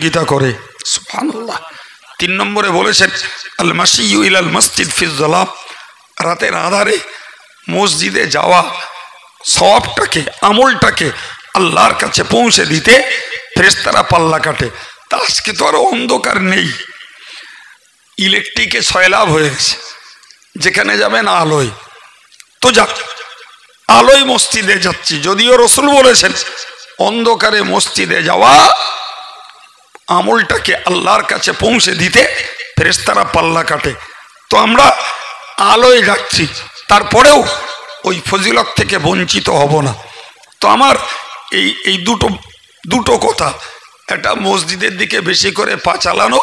গীতা করে সুবহানাল্লাহ। 3 নম্বরে বলেছেন আল মাসিয়ু ইলাল মসজিদ ফি যালাম, রাতের আধারে মসজিদে যাওয়া সওয়াবটাকে আমলটাকে আল্লাহর কাছে পৌঁছে দিতে ফেরেশতারা পাল্লা কাটে। তা আজকে তো আর অন্ধকার নেই, ইলেকট্রিকে সয়লাভ হয়ে গেছে, যেখানে যাবেন আলোয়। তো যাক, আলোয় মসজিদে যাচ্ছি, যদিও রসুল বলেছেন অন্ধকারে মসজিদে যাওয়া আমলটাকে আল্লাহর কাছে পৌঁছে দিতে ফেরেশতারা পাল্লা কাটে। তো আমরা আলোয় যাচ্ছি, তারপরেও ওই ফজিলত থেকে বঞ্চিত হব না। তো আমার এই দুটো কথা, একটা মসজিদের দিকে বেশি করে পা চালানো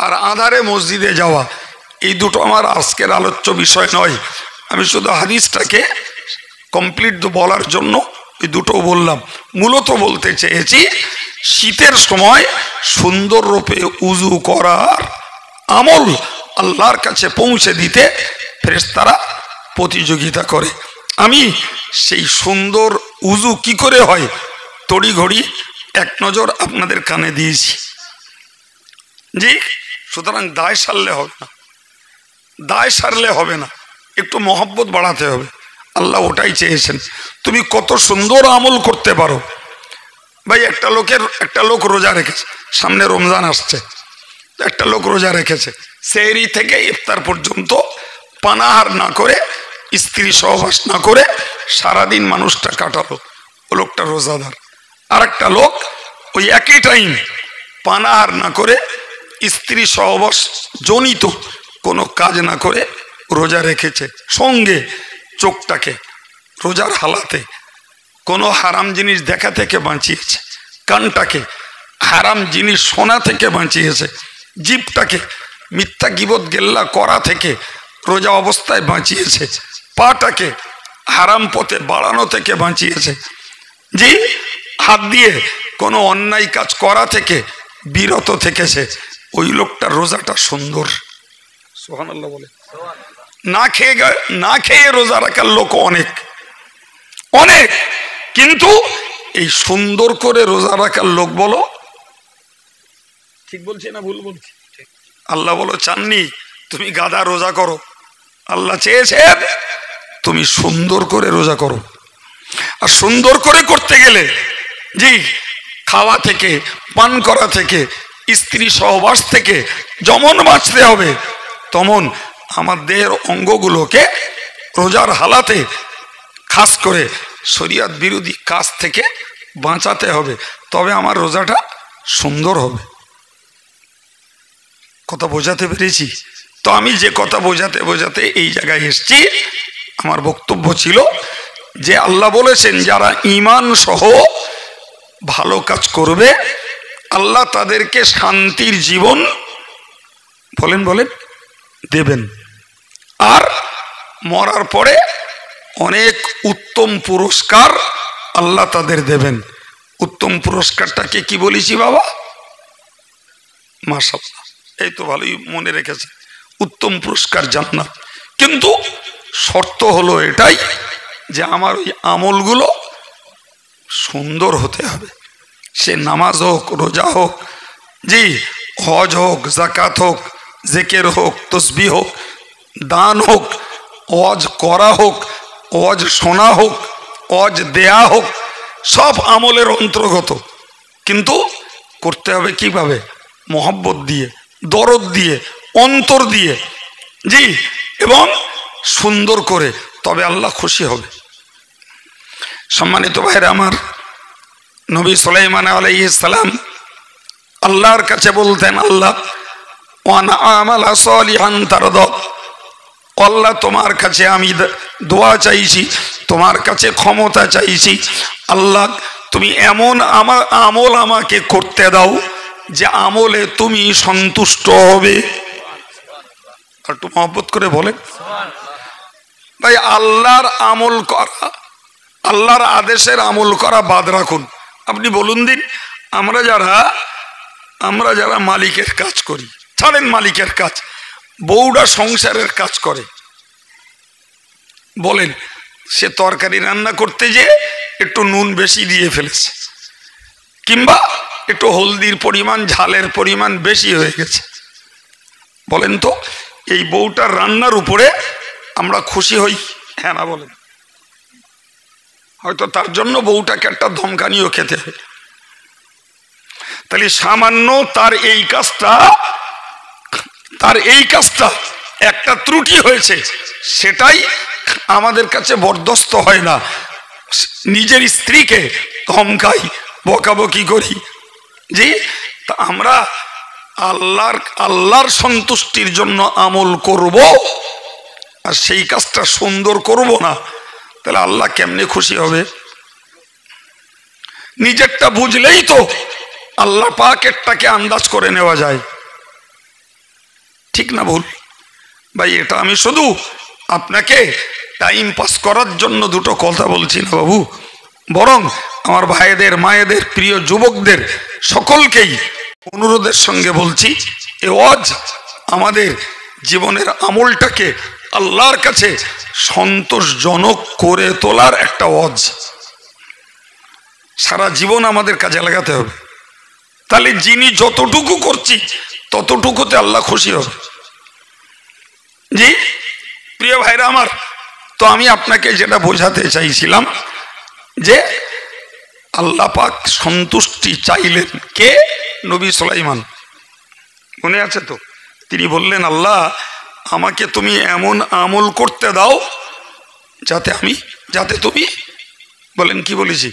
আর আধারে মসজিদে যাওয়া, এই দুটো আমার আজকের আলোচ্য বিষয় নয়। আমি শুধু হাদিসটাকে কমপ্লিট বলার জন্য এই দুটো বললাম। মূলত বলতে চেয়েছি শীতের সময় সুন্দর রূপে উজু করার আমল আল্লাহর কাছে পৌঁছে দিতে ফেরেশতারা প্রতিযোগিতা করে। আমি সেই সুন্দর উজু কি করে হয় তড়িঘড়ি এক নজর আপনাদের কানে দিয়েছি। জি, সুতরাং দায় সারলে হবে না, দায় সারলে হবে না, একটু মহব্বত বাড়াতে হবে। আল্লাহ ওটাই চেয়েছেন। তুমি কত সুন্দর আমল করতে পারো। ভাই, একটা লোক রোজা রেখেছে, সামনে রমজান আসছে, একটা লোক রোজা রেখেছে, সেহরি থেকে ইফতার পর্যন্ত পানাহার না করে, স্ত্রী সহবাস না করে সারাদিন মানুষটা কাটালো, ও লোকটা রোজাদার। আর একটা লোক ওই একই টাইম পানাহার না করে, স্ত্রী সহবাস জনিত কোনো কাজ না করে রোজা রেখেছে, সঙ্গে চোখটাকে রোজার হালাতে কোনো হারাম জিনিস দেখা থেকে বাঁচিয়েছে, কানটাকে হারাম জিনিস শোনা থেকে বাঁচিয়েছে, জিভটাকে মিথ্যা গীবত গেল্লা করা থেকে রোজা অবস্থায় বাঁচিয়েছে, পাটাকে হারাম পথে বাড়ানো থেকে বাঁচিয়েছে, জি হাত দিয়ে কোনো অন্যায় কাজ করা থেকে বিরত থেকেছে। ওই লোকটার রোজাটা সুন্দর। সুবহানাল্লাহ বলে। না খেয়ে রোজা রাখার লোক অনেক, কিন্তু এই সুন্দর করে রোজা রাখার লোক বলো, ঠিক বলছি না ভুল বলছি? আল্লাহ বলো চাননি তুমি গাদা রোজা করো, আল্লাহ চেয়েছে তুমি সুন্দর করে রোজা করো। আর সুন্দর করে করতে গেলে জি খাওয়া থেকে, পান করা থেকে, স্ত্রী সহবাস থেকে যেমন বাঁচতে হবে, তেমন আমার দেহের অঙ্গগুলোকে রোজার হালাতে খাস করে শরীয়ত বিরোধী কাজ থেকে বাঁচাতে হবে, তবে আমার রোজাটা সুন্দর হবে। কথা বোঝাতে পেরেছি? তো আমি যে কথা বোঝাতে এই জায়গায় এসছি, আমার বক্তব্য ছিল যে আল্লাহ বলেছেন যারা ঈমান সহ ভালো কাজ করবে আল্লাহ তাদেরকে শান্তির জীবন বলেন দেবেন, আর মরার পরে অনেক উত্তম পুরস্কার আল্লাহ তাদের দেবেন। উত্তম পুরস্কারটাকে কি বলেছি বাবা? মাশাআল্লাহ, এই তো ভালোই মনে রেখেছে। উত্তম পুরস্কার জান্নাত। কিন্তু শর্ত হলো এটাই যে আমার ওই আমলগুলো সুন্দর হতে হবে। সে নামাজ হোক, রোজা হোক, জি হজ হোক, যাকাত হোক, জিকির হোক, তাসবিহ হোক, দান হোক, ওয়াজ করা হোক, ওয়াজ শোনা হোক, ওয়াজ দেয়া হোক, সব আমলের অন্তর্গত। কিন্তু করতে হবে কিভাবে? মহব্বত দিয়ে, দরদ দিয়ে, অন্তর দিয়ে, জি এবং সুন্দর করে, তবে আল্লাহ খুশি হবে। সম্মানিত ভাইরা আমার, নবী সুলাইমান আলাইহিস সালাম আল্লাহর কাছে বলতেন, আল্লাহ ওয়ানা আমালা সালিহান তারদা, আল্লাহ তোমার কাছে আমি দোয়া চাইছি, তোমার কাছে ক্ষমতা চাইছি, আল্লাহ তুমি এমন আমল আমাকে করতে দাও যে আমলে তুমি সন্তুষ্ট হবে। একটু মহব্বত করে বলেন ভাই, আল্লাহর আমল করা, আল্লাহর আদেশের আমল করা বাদ রাখুন। আপনি বলুন দিন, আমরা যারা মালিকের কাজ করি, ছাড়েন মালিকের কাজ, বউরা সংসারের কাজ করে, বলেন সে তরকারি রান্না করতে যে একটু নুন বেশি দিয়ে ফেলেছে, কিংবা একটু হলদির পরিমাণ ঝালের পরিমাণ বেশি হয়ে গেছে। বলেন তো এই বউটার রান্নার উপরে আমরা খুশি হই? হ্যাঁ না বলেন? হয়তো তার জন্য বউটাকে একটা ধমকানিও খেতে হয়। তাহলে সামান্য তার এই কাজটা একটা ত্রুটি হয়েছে, সেটাই আমাদের কাছে বরদাস্ত হয় না। নিজের স্ত্রীকে ধমকাই, বকাবকি করি। জি, তা আমরা আল্লাহর সন্তুষ্টির জন্য আমল করব আর সেই কাজটা সুন্দর করব না, তাহলে আল্লাহ কেমনে খুশি হবে? নিজেরটা বুঝলেই তো আল্লাহ পাকেরটাকে আন্দাজ করে নেওয়া যায়, ঠিক না ভুল? ভাই এটা আমি শুধু আপনাকে টাইম পাস করার জন্য দুটো কথা বলছি না বাবু, বরং আমার ভাইদের, মায়েদের, প্রিয় যুবকদের সকলকেই অনুরোধের সঙ্গে বলছি, এ ওয়াজ আমাদের জীবনের আমলটাকে আল্লাহর কাছে সন্তোষজনক করে তোলার একটা ওয়াজ। সারা জীবন আমাদের কাজে লাগাতে হবে, তাহলে যিনি যতটুকু করছি ততটুকুতে আল্লাহ খুশি হবে। জি প্রিয় ভাইরা আমার, তো আমি আপনাকে যেটা বোঝাতে চাইছিলাম যে আল্লাহ পাক সন্তুষ্টি চাইলেন কে? নবী সুলাইমান, মনে আছে তো? তিনি বললেন, আল্লাহ আমাকে তুমি এমন আমল করতে দাও যাতে তুমি, বলেন কি বলেছি,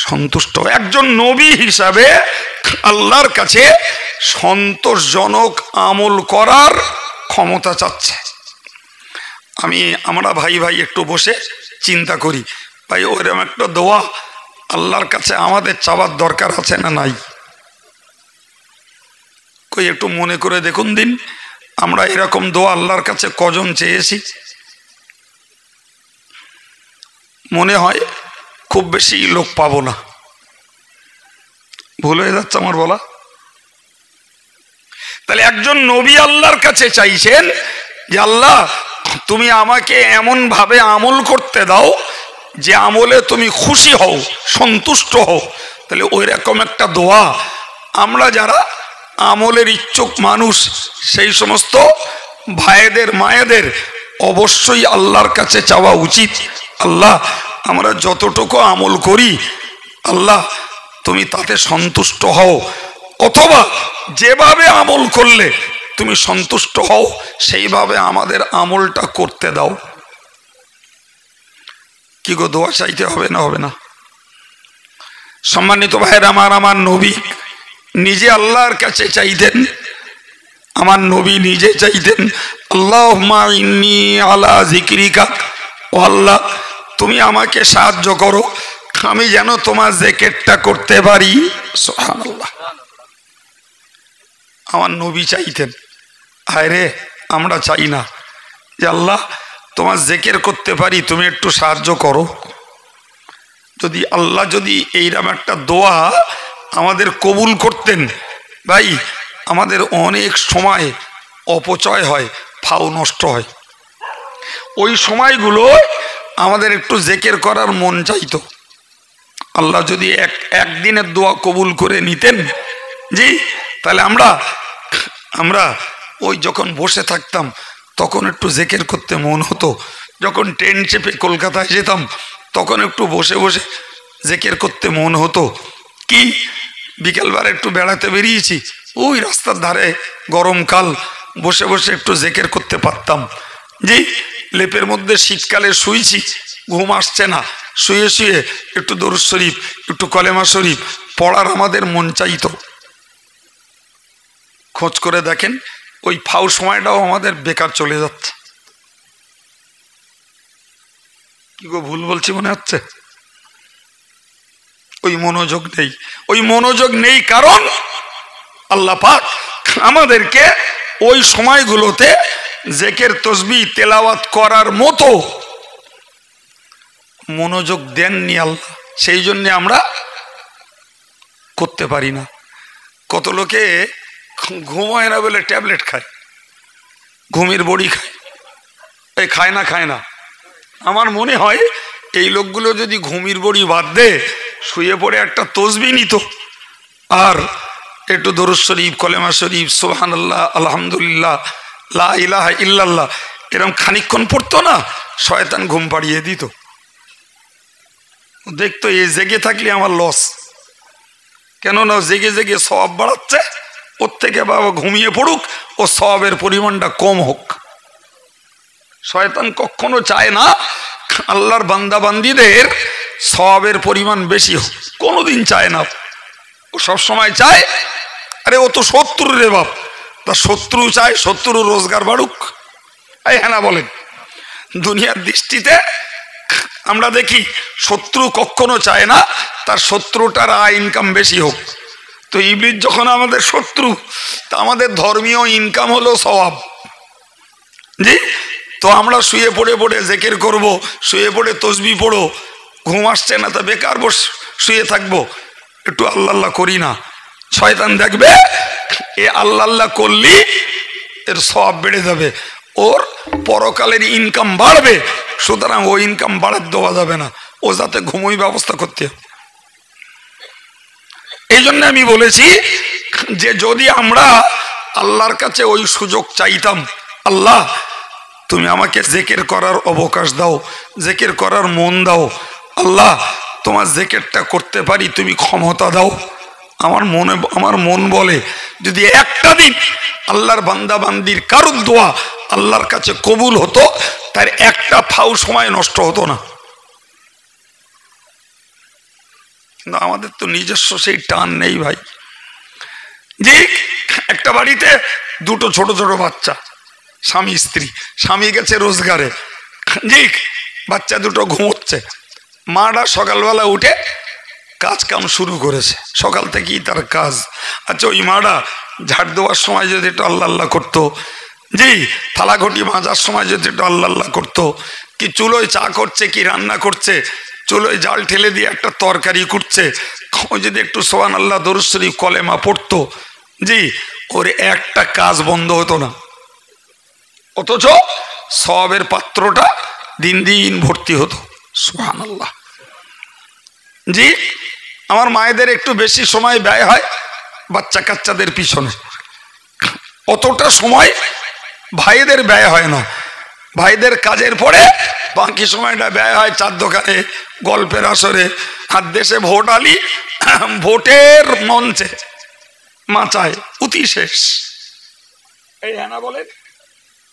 সন্তুষ্ট। একজন নবী হিসাবে আল্লাহর কাছে সন্তোষজনক আমল করার ক্ষমতা চাচ্ছে। আমরা ভাই একটু বসে চিন্তা করি, ভাই ওরকম একটা দোয়া আল্লাহর কাছে আমাদের চাওয়ার দরকার আছে না নাই? কই একটু মনে করে দেখুন দিন, আমরা এরকম দোয়া আল্লাহর কাছে কজন চেয়েছি? মনে হয় খুব বেশি লোক পাবো না। ভুল হয়ে যাচ্ছে আমার বলা? তাহলে একজন নবী আল্লাহর কাছে চাইছেন যে আল্লাহ তুমি আমাকে এমন ভাবে আমল করতে দাও যে আমলে তুমি খুশি হও, সন্তুষ্ট হও। তাহলে ওই রকম একটা দোয়া আমরা যারা আমলের ইচ্ছুক মানুষ, সেই সমস্ত ভাইদের, মায়েদের অবশ্যই আল্লাহর কাছে চাওয়া উচিত। আল্লাহ আমরা যতটুকু আমল করি আল্লাহ তুমি তাতে সন্তুষ্ট হও, অথবা যেভাবে আমল করলে তুমি সন্তুষ্ট হও সেইভাবে আমাদের আমলটা করতে দাও। কি গো, দোয়া চাইতে হবে না? হবে না? সম্মানিত ভাইরা আমার নবী নিজে আল্লাহর কাছে চাইতেন, আমার নবী নিজে চাইতেন, আল্লাহুম্মা ইন্নী আলা যিকরিকা, ও আল্লাহ তুমি আমাকে সাহায্য করো আমি যেন তোমার জিকিরটা করতে পারি। সুবহানাল্লাহ। আমার নবী চাইতেন। হায় রে, আমরা চাই না যে আল্লাহ তোমার জিকির করতে পারি, তুমি একটু সাহায্য করো। যদি আল্লাহ এইরকম একটা দোয়া আমাদের কবুল করতেন, ভাই আমাদের অনেক সময় অপচয় হয়, ফাও নষ্ট হয়। ওই সময়গুলো আমাদের একটু জিকির করার মন চাইতো। আল্লাহ যদি একদিনের দোয়া কবুল করে নিতেন, জি, তাহলে আমরা ওই যখন বসে থাকতাম তখন একটু জিকির করতে মন হতো। যখন ট্রেন চেপে কলকাতায় যেতাম তখন একটু বসে বসে জিকির করতে মন হতো। কি বিকেলবার একটু বেড়াতে বেরিয়েছি, ওই রাস্তার ধারে গরমকাল, বসে বসে একটু জিকির করতে পারতাম। জি, লেপের মধ্যে শীতকালে শুয়েছি, ঘুম আসছে না, শুয়ে শুয়ে একটু দরুদ শরীফ, একটু কলেমা শরীফ পড়ার আমাদের মন চাইতো। খোঁজ করে দেখেন ওই ফাউ সময়টাও আমাদের বেকার চলে যাচ্ছে। কি গো, ভুল বলছি মনে হচ্ছে? ওই মনোযোগ নেই কারণ আল্লাহ পাক আমাদেরকে ওই সময়গুলোতে জিকির তসবিহ তেলাওয়াত করার মতো মনোযোগ দেননি আল্লাহ, সেই জন্য আমরা করতে পারি না। কত লোকে ঘুমায় না বলে ট্যাবলেট খায়, ঘুমের বড়ি খায়। এই খায় না আমার মনে হয় এই লোকগুলো যদি ঘুমের বড়ি বাদ দে, শুয়ে পড়ে একটা তসবিহ নিত, আর একটু দরুদ শরীফ, কলেমা শরীফ, সুবহানাল্লাহ, আলহামদুলিল্লাহ, লা ইলাহা ইল্লাল্লাহ এরকম খানিকক্ষণ পড়তো না, শয়তান ঘুম পাড়িয়ে দিত। দেখতো এই জেগে থাকলে আমার লস, কেননা জেগে জেগে সওয়াব বাড়াচ্ছে, ওর থেকে বাবা ঘুমিয়ে পড়ুক, ও সওয়াবের পরিমাণটা কম হোক। শয়তান কখনো চায় না আল্লাহর বান্দা বান্দীদের সওয়াবের পরিমাণ বেশি হোক, কোনোদিন চায় না। ও সবসময় চায়, আরে ও তো শত্রু রে বাপ, তা শত্রু চায় শত্রু রোজগার বাড়ুক। এই হ্যাঁ না বলেন? দুনিয়ার দৃষ্টিতে আমরা দেখি শত্রু কখনো চায় না তার শত্রুটার আয় ইনকাম বেশি হোক। তো ইবলিস যখন আমাদের শত্রু, তা আমাদের ধর্মীয় ইনকাম হলো সওয়াব। জি, তো আমরা শুয়ে পড়ে পড়ে জিকির করব, শুয়ে পড়ে তসবিহ পড়ো, ঘুম আসছে না তা বেকার শুয়ে থাকবো, একটু আল্লাহ আল্লাহ করি না। শয়তান দেখবে এ আল্লাহ আল্লাহ করলি এর সওয়াব বেড়ে যাবে, ওর পরকালের ইনকাম বাড়বে, সুতরাং ও ইনকাম বাড়াতে দেওয়া যাবে না, ও যাতে ঘুমোই ব্যবস্থা করতে হবে। এই জন্য আমি বলেছি যে যদি আমরা আল্লাহর কাছে ওই সুযোগ চাইতাম, আল্লাহ তুমি আমাকে জিকির করার অবকাশ দাও, জিকির করার মন দাও, আল্লাহ তোমার জিকিরটা করতে পারি তুমি ক্ষমতা দাও। আমার মন বলে যদি একটা দিন আল্লাহর বান্দা বান্দির কারুর দোয়া আল্লাহর কাছে কবুল হতো, তার একটা ফাউ সময় নষ্ট হতো না। কিন্তু আমাদের তো নিজস্ব সেই টান নেই ভাই। জি, একটা বাড়িতে দুটো ছোট ছোট বাচ্চা, স্বামী স্ত্রী, স্বামী গেছে রোজগারে, জি বাচ্চা দুটো ঘুমোচ্ছে, মাটা সকালবেলা উঠে কাজ কাম শুরু করেছে, সকাল থেকেই তার কাজ। আচ্ছা ওই মাটা ঝাড় দেওয়ার সময় যদি একটু আল্লাহ আল্লাহ করতো, জি থালাঘটি মাজার সময় যদি একটু আল্লাহ আল্লাহ করতো, কি চুলোয় চা করছে কি রান্না করছে, চুলোয় জাল ঠেলে দিয়ে একটা তরকারি করছে, ওই যদি একটু সুবহানাল্লাহ দরুদ শরীফ কলেমা পড়তো, জি ওর একটা কাজ বন্ধ হতো না, অথচ সওয়াবের পাত্রটা দিন দিন ভর্তি হতো। সুবহানাল্লাহ। জি, আমার মায়েদের একটু বেশি সময় ব্যয় হয় বাচ্চা কাচ্চাদের পিছনে, অতটা সময় ভাইদের ব্যয় হয় না। ভাইদের কাজের পরে বাকি সময়টা ব্যয় হয় চার দোকানে, গল্পের আসরে, আর দেশে ভোট আলি, ভোটের মঞ্চে মাচায় উতি শেষ। এই হ্যাঁ না বলেন?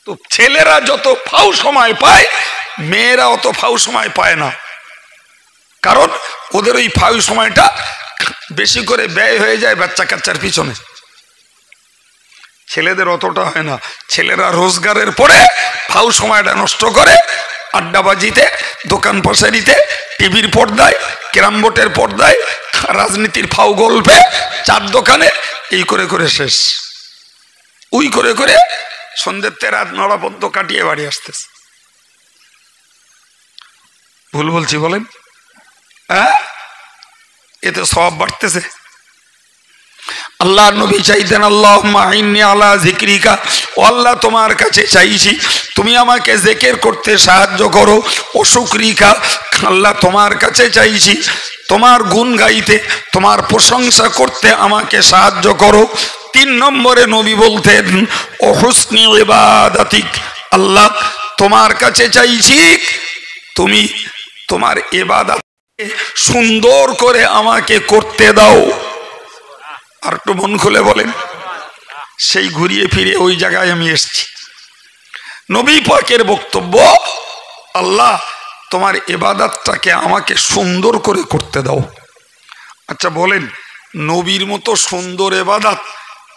তো ছেলেরা যত ফাউ সময় পায়, মেয়েরা অত ফাউ সময় পায় না, কারণ ওদের ওই ফাউ সময়টা বেশি করে ব্যয় হয়ে যায় বাচ্চা কাচ্চার পিছনে। ছেলেদের অতটা হয় না, ছেলেরা রোজগারের পরে ফাউ সময়টা নষ্ট করে আড্ডাবাজিতে, দোকান পাশারিতে, টিভির পর্দায়, ক্যারাম বোর্ডের পর্দায়, রাজনীতির ফাউ গল্পে, চার দোকানে, এই করে করে শেষ। উই করে করে সন্ধ্যেতে রাত 9টা পর্যন্ত কাটিয়ে বাড়ি আসতেছে। ভুল বলছি বলেন? হ্যাঁ, এতে সওয়াব বাড়তেছে। আল্লাহ নবী চাইতেন আল্লাহুম্মা আইন্নি আলা যিকরিকা, ও আল্লাহ তোমার কাছে চাইছি তুমি আমাকে জিকির করতে সাহায্য করো, ও শুকরিকা, আল্লাহ তোমার কাছে চাইছি তোমার গুণ গাইতে, তোমার প্রশংসা করতে আমাকে সাহায্য করো। 3 নম্বরে নবী বলতেন ও হুসনি ইবাদাতিক, আল্লাহ তোমার কাছে চাইছি তুমি তোমার ইবাদত সুন্দর করে আমাকে করতে দাও। আর একটু মন খুলে বলেন, সেই ঘুরিয়ে ফিরে ওই জায়গায় আমি এসেছি। নবী পাকের বক্তব্য, আল্লাহ তোমার ইবাদতটাকে আমাকে সুন্দর করে করতে দাও। আচ্ছা বলেন, নবীর মতো সুন্দর ইবাদত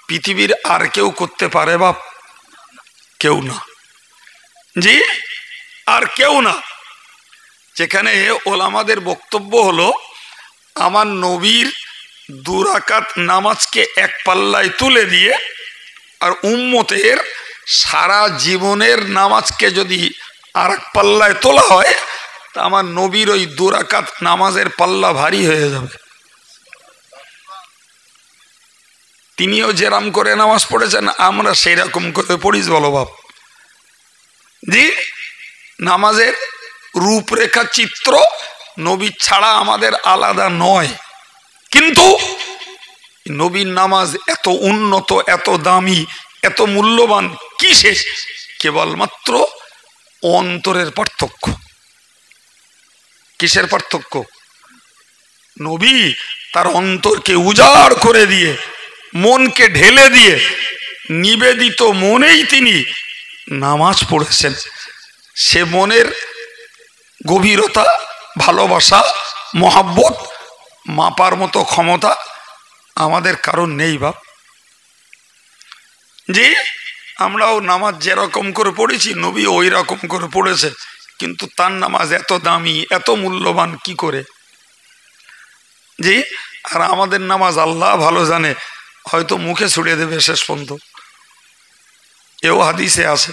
পৃথিবীর আর কেউ করতে পারে বাপ? কেউ না। জি, আর কেউ না। যেখানে ওলামাদের বক্তব্য হলো আমার নবীর 2 রাকাত নামাজকে এক পাল্লায় তুলে দিয়ে আর উম্মতের সারা জীবনের নামাজকে যদি আর এক পাল্লায় তোলা হয়, তা আমার নবীর ওই 2 রাকাত নামাজের পাল্লা ভারী হয়ে যাবে। তিনিও যেরাম করে নামাজ পড়েছেন আমরা সেই রকম করে পড়িস বলো বাপ। জি, নামাজের রূপরেখা চিত্র নবী ছাড়া আমাদের আলাদা নয়, কিন্তু নবীর নামাজ এত উন্নত, এত দামি, এত মূল্যবান কিসে? কেবলমাত্র অন্তরের পার্থক্য। কিসের পার্থক্য? নবী তার অন্তরকে উজাড় করে দিয়ে, মনকে ঢেলে দিয়ে, নিবেদিত মনেই তিনি নামাজ পড়েছেন। সে মনের গভীরতা, ভালোবাসা, মহাব্বত মাপার মতো ক্ষমতা আমাদের কারণ নেই বাপ। যে আমরাও নামাজ যেরকম করে পড়েছি, নবী ওই রকম করে পড়েছে, কিন্তু তার নামাজ এত দামি, এত মূল্যবান কি করে? জি, আর আমাদের নামাজ আল্লাহ ভালো জানে, হয়তো মুখে ছুড়ে দেবে শেষ পর্যন্ত, এও হাদিসে আছে।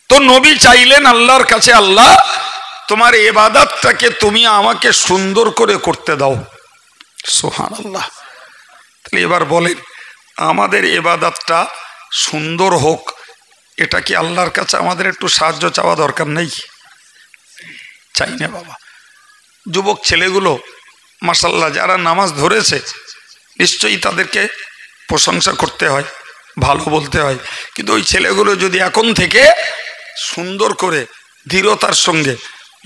তো নবী চাইলেন আল্লাহর কাছে, আল্লাহ তোমার ইবাদতটাকে তুমি আমাকে সুন্দর করে করতে দাও। সুবহানাল্লাহ। তাহলে এবার বলেন, আমাদের ইবাদতটা সুন্দর হোক, এটা কি আল্লাহর কাছে আমাদের একটু সাহায্য চাওয়া দরকার নেই? চাই না বাবা। যুবক ছেলেগুলো মাশাআল্লাহ যারা নামাজ ধরেছে, নিশ্চয়ই তাদেরকে প্রশংসা করতে হয়, ভালো বলতে হয়। কিন্তু ওই ছেলেগুলো যদি এখন থেকে সুন্দর করে দৃঢ়তার সঙ্গে,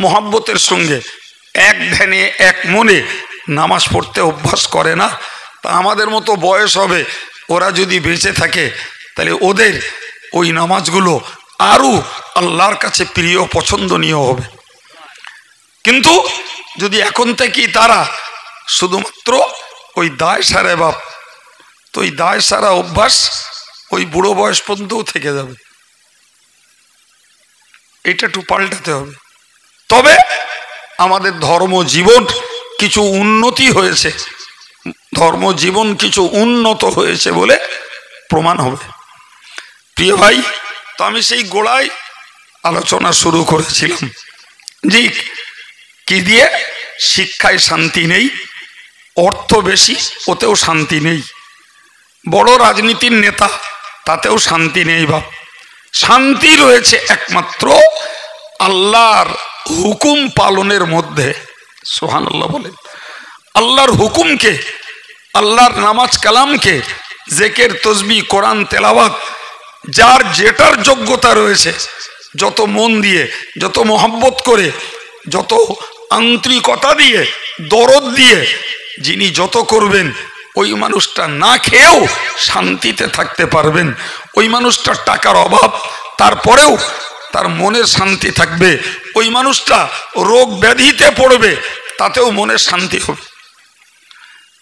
মহাব্বতের সঙ্গে, এক ধ্যানে এক মনে নামাজ পড়তে অভ্যাস করে না, তা আমাদের মতো বয়স হবে, ওরা যদি বেঁচে থাকে, তাহলে ওদের ওই নামাজগুলো আরও আল্লাহর কাছে প্রিয়, পছন্দনীয় হবে। কিন্তু যদি এখন থেকেই তারা শুধুমাত্র ওই দায় সারে বাপ, তো ওই দায় সারা অভ্যাস ওই বুড়ো বয়স পর্যন্তও থেকে যাবে। এটা একটু পাল্টাতে হবে, তবে আমাদের ধর্মজীবন কিছু উন্নতি হয়েছে, ধর্মজীবন কিছু উন্নত হয়েছে বলে প্রমাণ হবে। প্রিয় ভাই, তো আমি সেই গোড়ায় আলোচনা শুরু করেছিলাম, জি কি দিয়ে? শিক্ষায় শান্তি নেই, অর্থ বেশি, ওতেও শান্তি নেই, বড় রাজনীতির নেতা, তাতেও শান্তি নেই বাপ। শান্তি রয়েছে একমাত্র আল্লাহর হুকুম পালনের মধ্যে। সুবহানাল্লাহ বলেন। আল্লাহর হুকুমকে, আল্লাহর নামাজ কালামকে, জিকির, তাসবিহ, কোরআন তেলাওয়াত, যার যেটার যোগ্যতা রয়েছে, যত মন দিয়ে, যত মহব্বত করে, যত আন্তরিকতা দিয়ে, দরদ দিয়ে যিনি যত করবেন, ওই মানুষটা না খেয়েও শান্তিতে থাকতে পারবেন। ওই মানুষটার টাকার অভাব, তারপরেও তার মনের শান্তি থাকবে। ওই মানুষটা রোগ ব্যাধিতে পড়বে, তাতেও মনের শান্তি হবে।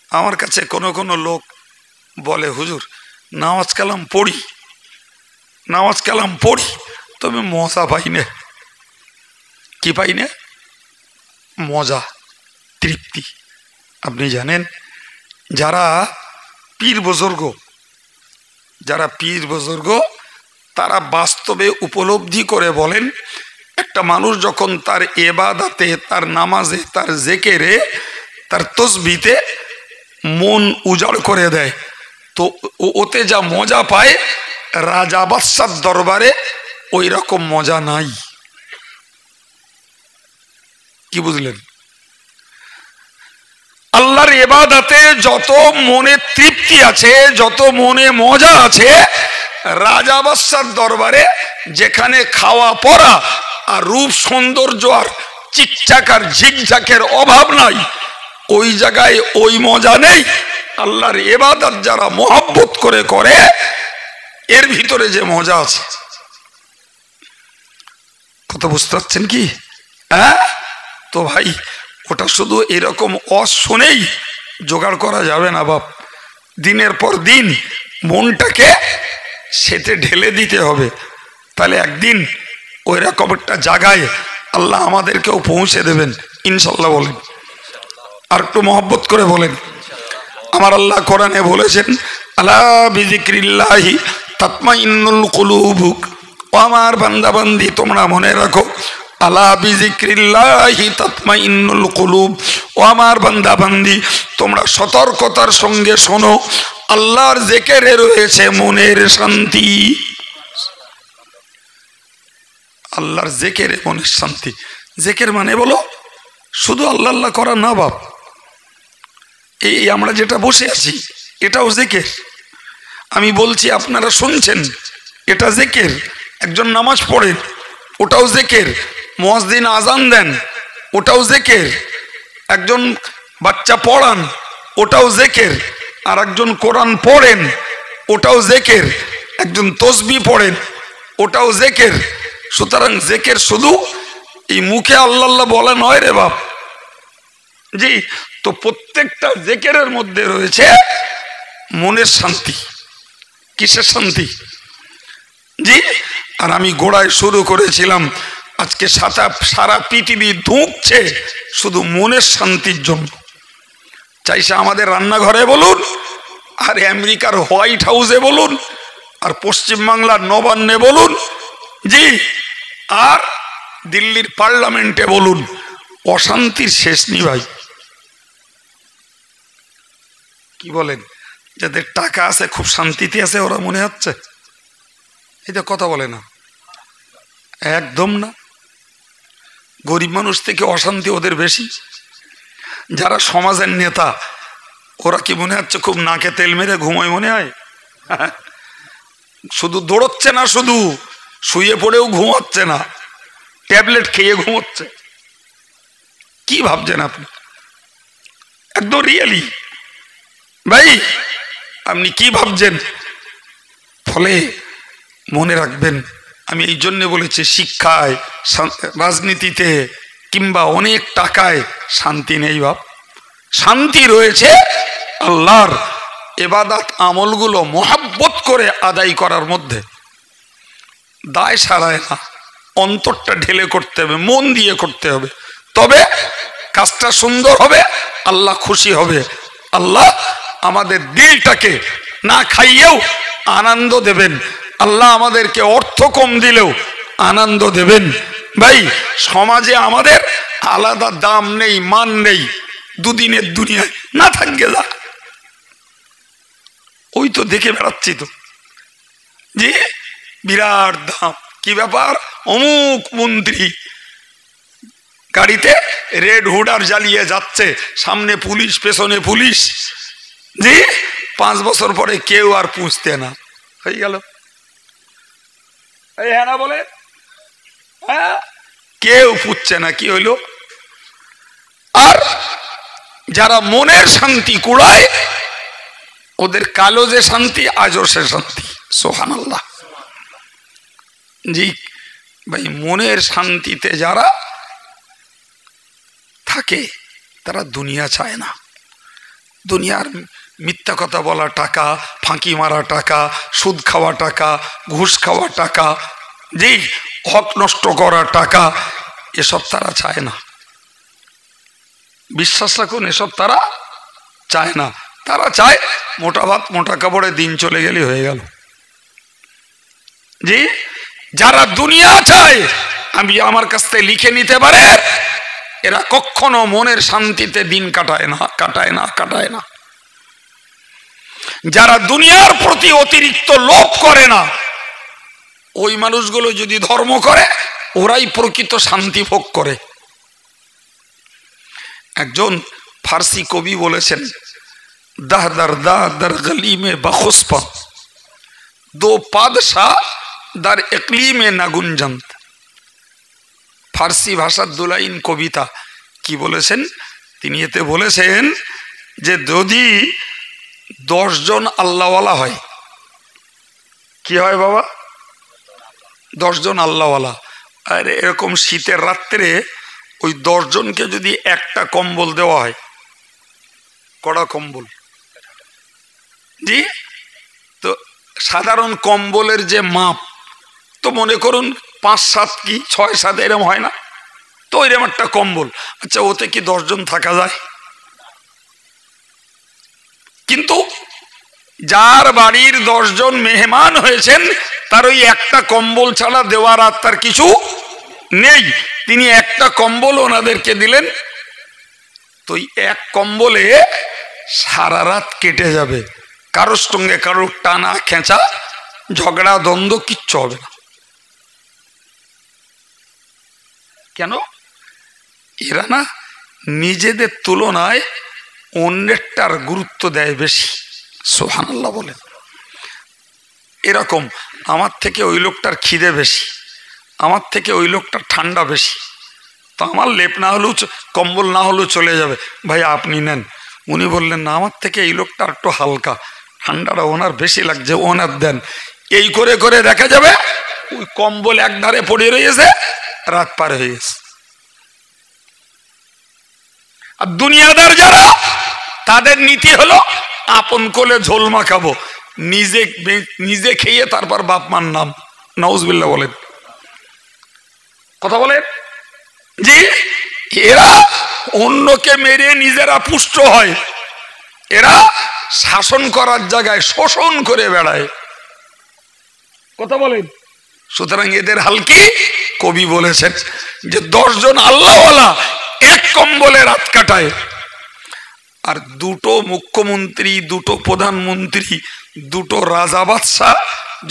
আমার কাছে কোনো কোনো লোক বলে, হুজুর নামাজ কালাম পড়ি, নামাজ কালাম পড়ি, তবে মজা পাই না। কি পাই না? মজা, তৃপ্তি। আপনি জানেন, যারা পীর বুজুর্গ, যারা পীর বুজুর্গ, তারা বাস্তবে উপলব্ধি করে বলেন, একটা মানুষ যখন তার ইবাদতে, তার নামাজে, তার জিকিরে, তার তাসবিহতে মন উজাড় করে দেয়, তো ওতে যা মজা পায়, রাজা বাদশার দরবারে ওই রকম মজা নাই। কি বুঝলেন? আল্লাহর ইবাদতে যত মনে তৃপ্তি আছে, যত মনে মজা আছে, রাজা বাদশার দরবারে যেখানে খাওয়া পরা আর রূপ সৌন্দর্য আর চিকচাক আর ঝিকঝাকের অভাব নাই, ওই জায়গায় ওই মজা নেই। আল্লাহর ইবাদত যারা মহব্বত করে করে, এর ভিতরে যে মজা আছে, কথা বুঝতে পারছেন কি? হ্যাঁ, তো ভাই ওটা শুধু এরকম শুনেই জোগাড় করা যাবে না বাপ। দিনের পর দিন মনটাকে সেতে ঢেলে দিতে হবে, তাহলে একদিন ওই রকম একটা জায়গায় আল্লাহ আমাদেরকেও পৌঁছে দেবেন ইনশাল্লাহ। বলেন, আর একটু মহব্বত করে বলেন। আমার আল্লাহ কোরআনে বলেছেন, আলা বিযিক্রিল্লাহি তাতমাইন্নুল কুলুব। ও আমার বান্দা বান্দি, তোমরা মনে রাখো, আলা বিযিক্রিল্লাহি তাতমাইন্নুল কুলুব। ও আমার বান্দা বান্দি, তোমরা সতর্কতার সঙ্গে শোনো, আল্লাহর জিকিরে রয়েছে মনের শান্তি। আল্লাহর জিকিরে মনের শান্তি। জিকির মানে বলো শুধু আল্লাহ আল্লাহ করা না বাপ, এই আমরা যেটা বসে আছি এটাও জিকির। আমি বলছি আপনারা শুনছেন, এটা জিকির। একজন নামাজ পড়েন, ওটাও জিকির। মুয়াজ্জিন আজান দেন, ওটাও জিকির। একজন বাচ্চা পড়ান, ওটাও জিকির। আর একজন কোরআন পড়েন, ওটাও জিকির। একজন তসবিহ পড়েন, ওটাও জিকির। সুতরাং জিকির শুধু এই মুখে আল্লাহ আল্লাহ বলা নয় রে বাপ। জি, তো প্রত্যেকটা জিকিরের মধ্যে রয়েছে মনের শান্তি। কিসের শান্তি? জি, আর আমি গোড়ায় শুরু করেছিলাম, আজকে সারা পৃথিবী ধুঁকছে শুধু মনের শান্তির জন্য। চাইছে আমাদের রান্নাঘরে বলুন, আর আমেরিকার হোয়াইট হাউসে বলুন, আর পশ্চিমবাংলার নবান্নে বলুন, জি, আর দিল্লির পার্লামেন্টে বলুন, অশান্তির শেষ নেই ভাই। কি বলেন? যাদের টাকা আছে খুব শান্তিতে আছে ওরা মনে হচ্ছে, এটা কথা বলে না, একদম না। গরিব মানুষ থেকে অশান্তি ওদের বেশি। যারা সমাজের নেতা ওরা কি মনে হচ্ছে খুব নাকে তেল মেরে ঘুমোয় মনে হয়? শুধু দৌড়চ্ছে না, শুধু শুয়ে পড়েও ঘুমাচ্ছে না, ট্যাবলেট খেয়ে ঘুমোচ্ছে। কি ভাবছেন আপনি? একদম রিয়েলি ভাই, আপনি কি ভাবছেন? ফলে মনে রাখবেন, আমি এই জন্য বলেছি, শিক্ষায়, রাজনীতিতে কিংবা অনেক টাকায় শান্তি নেই বাপ। শান্তি রয়েছে আল্লাহর ইবাদত আমলগুলো মোহাব্বত করে আদায় করার মধ্যে। দায় সারায় না, অন্তরটা ঢেলে করতে হবে, মন দিয়ে করতে হবে, তবে কাজটা সুন্দর হবে, আল্লাহ খুশি হবে। আল্লাহ আমাদের দিলটাকে না খাইয়েও আনন্দ দেবেন। আল্লাহ আমাদেরকে অর্থ কম দিলেও আনন্দ দেবেন। ভাই, সমাজে আমাদের আলাদা দাম নেই, মান নেই। দুদিনের দুনিয়ায় না থাকবে যা, ওই তো দেখে বেড়াচ্ছি তো, যে বিরাট দাম। কি ব্যাপার? অমুক মন্ত্রী গাড়িতে রেড হুডার জ্বালিয়ে যাচ্ছে, সামনে পুলিশ, পেছনে পুলিশ। জি, 5 বছর পরে কেউ আর পুষতে না, হয়ে গেল। এই হ্যাঁ না বলে, হ্যাঁ, কেউ পুষছে না, কি হইল? আর যারা মনের শান্তি কুড়ায় ওদের কালো যে শান্তি, আজও সে শান্তি। সুবহানাল্লাহ। জি ভাই, মনের শান্তিতে যারা থাকে তারা দুনিয়া চায় না। দুনিয়ার মিথ্যা কথা বলা টাকা, ফাঁকি মারা টাকা, সুদ খাওয়া টাকা, ঘুষ খাওয়া টাকা, জি, হক নষ্ট করা টাকা, এসব তারা চায় না। বিশ্বাস রাখুন, এসব তারা চায় না। তারা চায় মোটা ভাত মোটা কাপড়ে দিন চলে গেলে হয়ে গেল। জি, যারা দুনিয়া চায়, আমি আমার কাছ থেকে লিখে নিতে পারে, এরা কখনো মনের শান্তিতে দিন কাটায় না। যারা দুনিয়ার প্রতি অতিরিক্ত লোভ করে না, ওই মানুষগুলো যদি ধর্ম করে, ওরাই প্রকৃত শান্তি ভোগ করে। একজন ফার্সি কবি বলেছেন, দার গলি মে বখুসপা, দো পাদশাহ দার একলি মে নাগুঞ্জন্ত। ফার্সি ভাষার দুলাইন কবিতা। কি বলেছেন তিনি? এতে বলেছেন যে যদি 10 জন আল্লাহওয়ালা হয়, কি হয় বাবা? 10 জন আল্লাহওয়ালা। আর এরকম শীতের রাত্রে ওই 10 জনকে যদি একটা কম্বল দেওয়া হয়, কড়া কম্বল, জি, তো সাধারণ কম্বলের যে মাপ, তো মনে করুন 5-7 কি 6-7 এরম হয় না? তো এরম একটা কম্বল, আচ্ছা ওতে কি 10 জন থাকা যায়? কিন্তু যার বাড়ির 10 জন মেহমান হয়েছেন, তার ওই একটা কম্বল ছাড়া দেওয়ার আর তার কিছু নেই। তিনি একটা কম্বল ওনাদেরকে দিলেন, তো এক কম্বলে সারা রাত কেটে যাবে। কারোর সঙ্গে কারোর টানা খেঁচা, ঝগড়া দ্বন্দ্ব কিচ্ছু হবে না। কেন? এরা না নিজেদের তুলনায় অন্যেরটার গুরুত্ব দেয় বেশি। সুবহানাল্লাহ বলে। এরকম আমার থেকে ওই লোকটার খিদে বেশি, আমার থেকে ওই লোকটার ঠান্ডা বেশি, তো আমার লেপ না হলেও কম্বল না হলেও চলে যাবে, ভাই আপনি নেন। উনি বললেন না, আমার থেকে এই লোকটা একটু হালকা, ঠান্ডাটা ওনার বেশি লাগছে, ওনার দেন। এই করে করে দেখা যাবে ওই কম্বল এক ধারে পড়ে রয়েছে, রাত পার হয়ে গেছে। আর দুনিয়াদার যারা, তাদের নীতি হলো আপন কোলে ঝোল মাখাবো, নিজে নিজে খেয়ে তারপর বাপ মার নাম। নাউজুবিল্লাহ বলেন, কথা বলেন জি। এরা অন্যকে মেরে নিজেরা পুষ্ট হয়, এরা শাসন করার জায়গায় শোষণ করে বেড়ায়, কথা বলেন। সুতরাং এদের হাল কি? কবি বলেছেন যে 10 জন আল্লাহওয়ালা এক কম্বলে রাত কাটায়, আর 2টো মুখ্যমন্ত্রী, 2টো প্রধানমন্ত্রী, 2টো রাজা বাদশাহ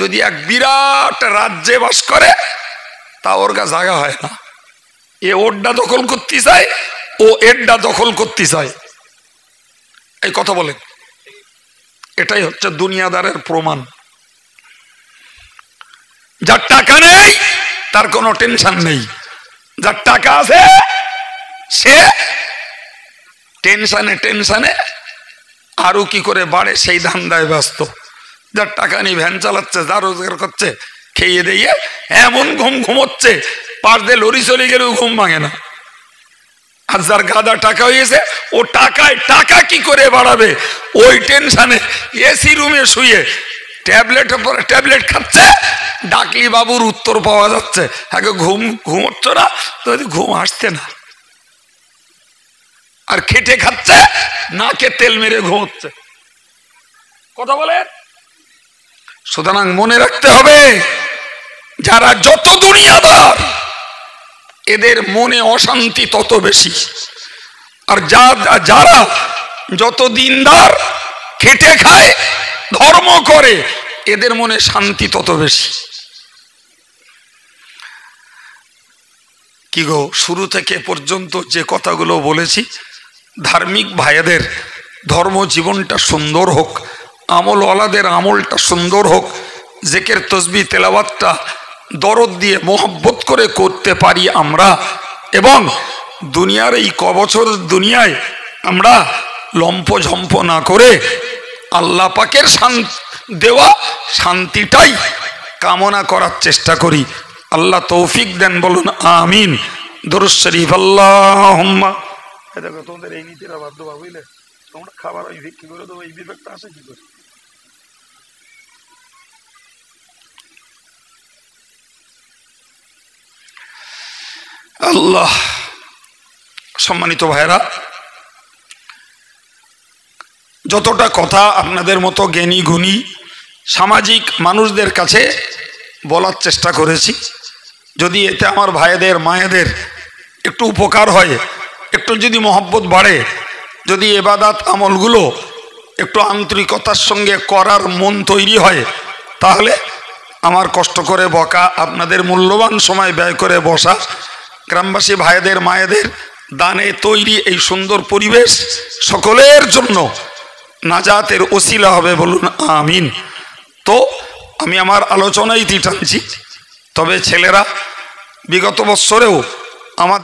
যদি এক বিরাট রাজ্যে বাস করে, তা ওর গা জায়গা হয় না। এ ওরটা দখল করতে চায়, ও এরটা দখল করতে চায়। এই কথা বলেন, এটাই হচ্ছে দুনিয়াদারের প্রমাণ। যার টাকা নেই তার কোনো টেনশন নেই, যার টাকা আছে সে টেনশনে টেনশনে আরো কি করে বাড়ে সেই ধান্দায় ব্যস্ত। যার টাকা নেই ভ্যান চালাচ্ছে, যা রোজগার করছে খেয়ে দিয়ে এমন ঘুমোচ্ছে, পাশ দিয়ে লরি চলে গেলেও ঘুম ভাঙে না। আর যার গাদা টাকা হয়েছে, ও টাকায় টাকা কি করে বাড়াবে ওই টেনশনে এসি রুমে শুয়ে ট্যাবলেটের পরে ট্যাবলেট খাচ্ছে, ডাকলি বাবুর উত্তর পাওয়া যাচ্ছে, আগে ঘুমোচ্ছ না তো, ঘুম আসছে না। আর খেটে খাচ্ছে, নাকে তেল মেরে ঘুমোচ্ছে, কথা বলে। সুতরাং মনে রাখতে হবে, যারা যত দুনিয়াদার এদের মনে অশান্তি তত বেশি, আর যারা যত দিনদার খেটে খায় ধর্ম করে এদের মনে শান্তি তত বেশি। কি গো, শুরু থেকে পর্যন্ত যে কথাগুলো বলেছি, ধার্মিক ভাইদের ধর্ম জীবনটা সুন্দর হোক, আমলওয়ালাদের আমলটা সুন্দর হোক, জিকির তসবিহ তেলাওয়াতটা দরদ দিয়ে মোহব্বত করে করতে পারি আমরা, এবং দুনিয়ার এই কবছর দুনিয়ায় আমরা লম্পঝম্প না করে আল্লাহ পাকের দেওয়া শান্তিটাই কামনা করার চেষ্টা করি। আল্লাহ তৌফিক দেন, বলুন আমিন। দরুদ শরীফ আল্লাহুম্মা। দেখো তোমাদের এই নীতিরা বাধ্য বুঝলে, তোমরা খাবার ওই ভিক্ষি করে দেবো, এই বিবেকটা আসে কি করে? আল্লাহ। সম্মানিত ভাইরা, যতটা কথা আপনাদের মতো জ্ঞানী গুণী সামাজিক মানুষদের কাছে বলার চেষ্টা করেছি, যদি এতে আমার ভাইদের মায়েদের একটু উপকার হয়, একটু যদি মহব্বত বাড়ে, যদি ইবাদত আমলগুলো একটু আন্তরিকতার সঙ্গে করার মন তৈরি হয়, তাহলে আমার কষ্ট করে বকা, আপনাদের মূল্যবান সময় ব্যয় করে বসা, গ্রামবাসী ভাইদের মায়েদের দানে তৈরি এই সুন্দর পরিবেশ সকলের জন্য নাজাতের ওসিলা হবে, বলুন আমিন। তো আমি আমার আলোচনায় টানছি, তবে ছেলেরা বিগত বৎসরেও আমার